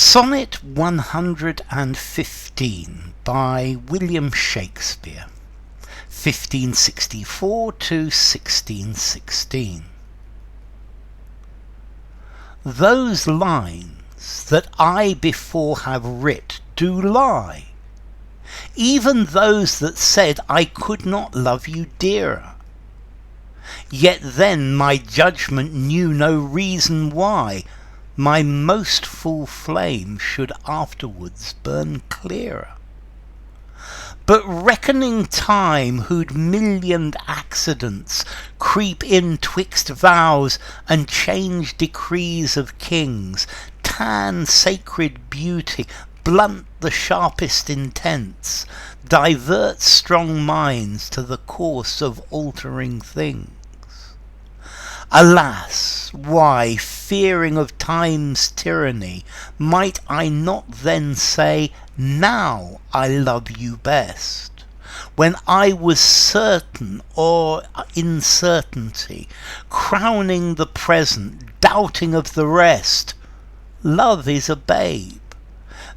Sonnet 115 by William Shakespeare, 1564 to 1616. Those lines that I before have writ do lie, even those that said I could not love you dearer. Yet then my judgment knew no reason why my most full flame should afterwards burn clearer. But reckoning time, who'd millioned accidents creep in twixt vows and change decrees of kings, tan sacred beauty, blunt the sharpest intents, divert strong minds to the course of altering things. Alas, why, fearing of time's tyranny, might I not then say, now I love you best, when I was certain or incertainty, crowning the present, doubting of the rest, love is a babe.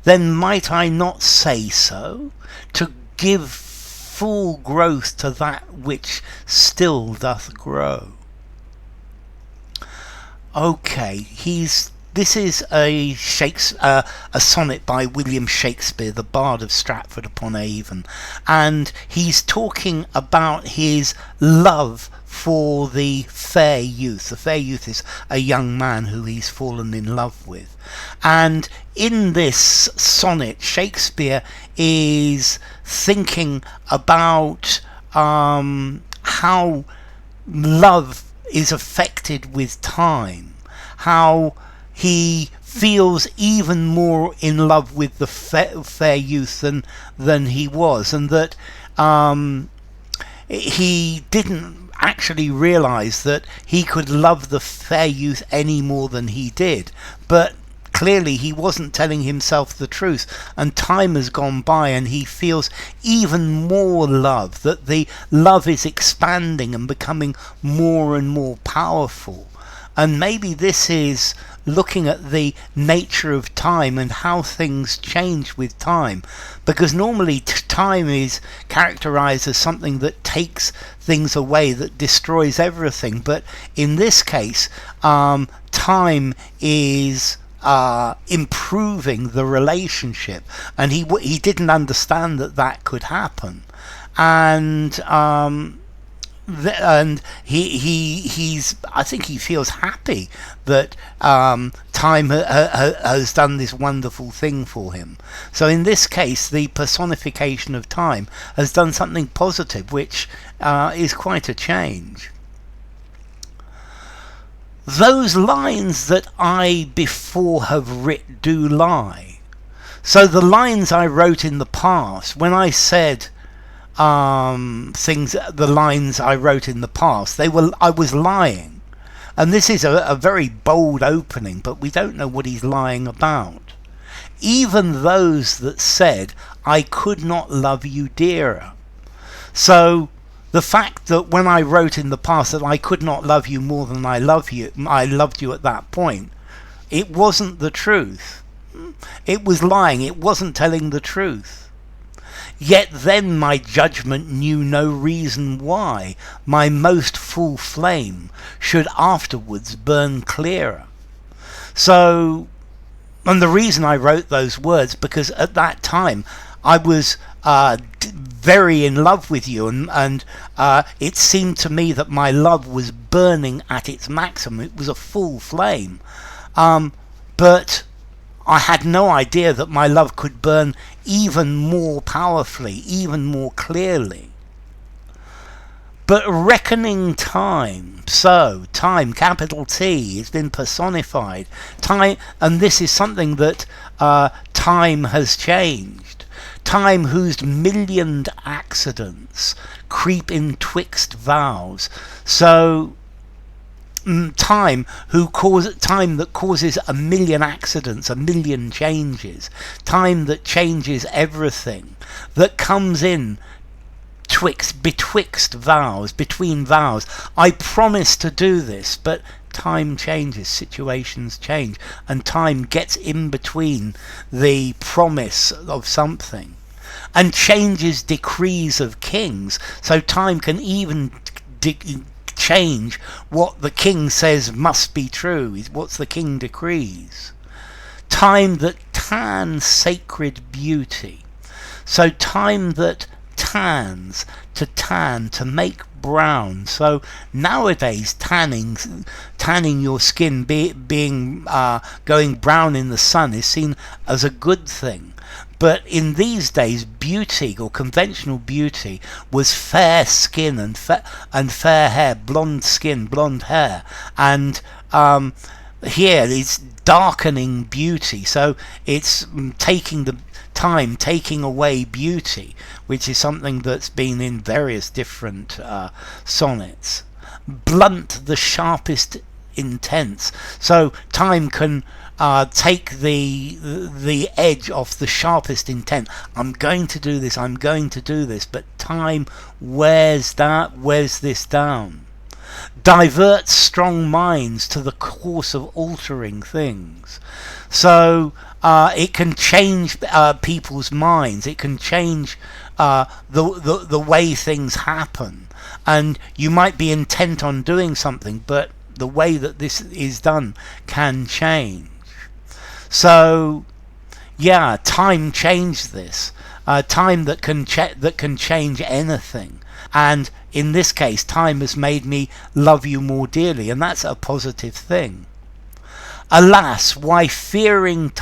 Then might I not say so, to give full growth to that which still doth grow? Okay, this is a sonnet by William Shakespeare, the Bard of Stratford upon Avon, and he's talking about his love for the fair youth. The fair youth is a young man who he's fallen in love with, and in this sonnet Shakespeare is thinking about how love is affected with time, how he feels even more in love with the fair youth than he was, and that he didn't actually realize that he could love the fair youth any more than he did. But clearly he wasn't telling himself the truth, and time has gone by and he feels even more love, that the love is expanding and becoming more and more powerful. And maybe this is looking at the nature of time and how things change with time, because normally time is characterized as something that takes things away, that destroys everything, but in this case time is improving the relationship, and he didn't understand that could happen, and he's I think he feels happy that time has done this wonderful thing for him. So in this case, the personification of time has done something positive, which is quite a change. Those lines that I before have writ do lie. So the lines I wrote in the past, when I said the lines I wrote in the past, I was lying. And this is a very bold opening, but we don't know what he's lying about. Even those that said, I could not love you dearer. So the fact that when I wrote in the past that I could not love you more than I loved you at that point, it wasn't the truth. It was lying. It wasn't telling the truth. Yet then my judgment knew no reason why my most full flame should afterwards burn clearer. So, and the reason I wrote those words, because at that time I was very in love with you, and it seemed to me that my love was burning at its maximum. It was a full flame, but I had no idea that my love could burn even more powerfully, even more clearly. But reckoning time, so time, capital T, has been personified. Time, and this is something that time has changed. Time whose millioned accidents creep in twixt vows. So time that causes a million accidents, a million changes, time that changes everything, that comes in betwixt vows, between vows. I promised to do this, but time changes, situations change, and time gets in between the promise of something and changes decrees of kings. So time can even change what the king says must be true, is what the king decrees. Time that tans sacred beauty. So time that tans, to tan, to make brown. So nowadays tanning your skin being going brown in the sun is seen as a good thing. But in these days, beauty, or conventional beauty, was fair skin and fair hair, blonde skin, blonde hair, and here it's darkening beauty. So it's taking the time, taking away beauty, which is something that's been in various different sonnets. Blunt the sharpest intents. So time can take the edge off the sharpest intent. I'm going to do this, I'm going to do this, but time wears this down. Divert strong minds to the course of altering things. So it can change people's minds, it can change the way things happen, and you might be intent on doing something, but the way that this is done can change. So yeah, time changed this. Time that can change anything, and in this case time has made me love you more dearly, and that's a positive thing. Alas, why fearing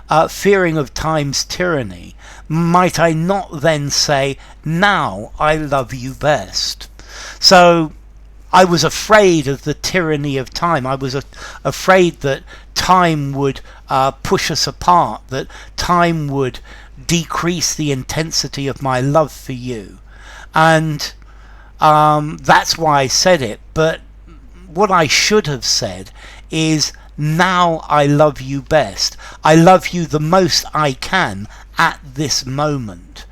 of time's tyranny, might I not then say, now I love you best? So I was afraid of the tyranny of time. I was afraid that time would push us apart, that time would decrease the intensity of my love for you. And that's why I said it. But what I should have said is, now I love you best. I love you the most I can at this moment.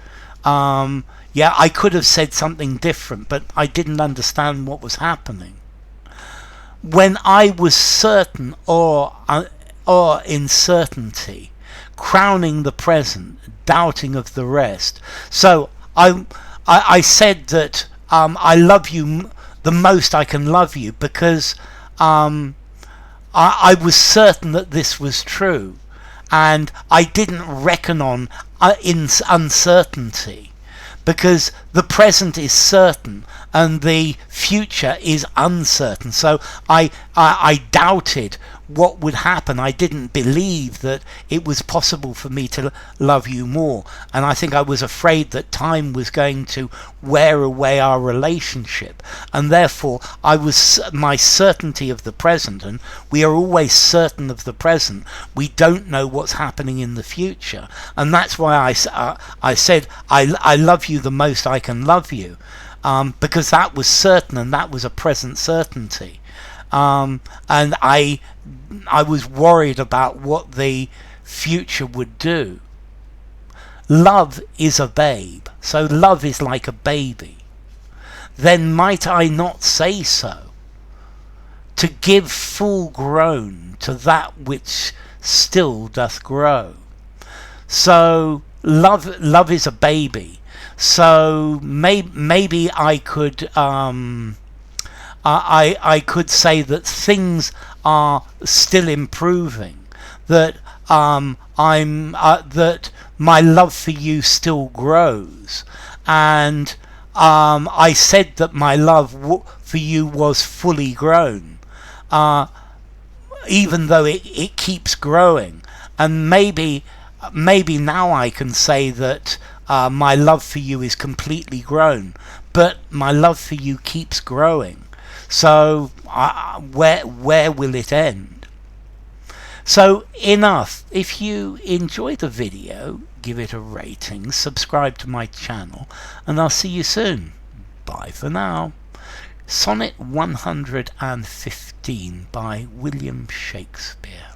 Yeah, I could have said something different, but I didn't understand what was happening. When I was certain or uncertainty, crowning the present, doubting of the rest. So I said that I love you the most I can love you, because I was certain that this was true, and I didn't reckon on uncertainty, because the present is certain and the future is uncertain. So I doubted what would happen. I didn't believe that it was possible for me to love you more, and I think I was afraid that time was going to wear away our relationship, and therefore my certainty of the present, and we are always certain of the present, we don't know what's happening in the future, and that's why I said I love you the most I can love you, because that was certain, and that was a present certainty. And I was worried about what the future would do. Love is a babe, so love is like a baby. Then might I not say so, to give full grown to that which still doth grow. So love is a baby. So maybe I could I could say that things are still improving, that that my love for you still grows, and I said that my love for you was fully grown, even though it keeps growing, and maybe now I can say that my love for you is completely grown, but my love for you keeps growing. So where will it end? So enough. If you enjoyed the video, give it a rating, subscribe to my channel, and I'll see you soon. Bye for now. Sonnet 115 by William Shakespeare.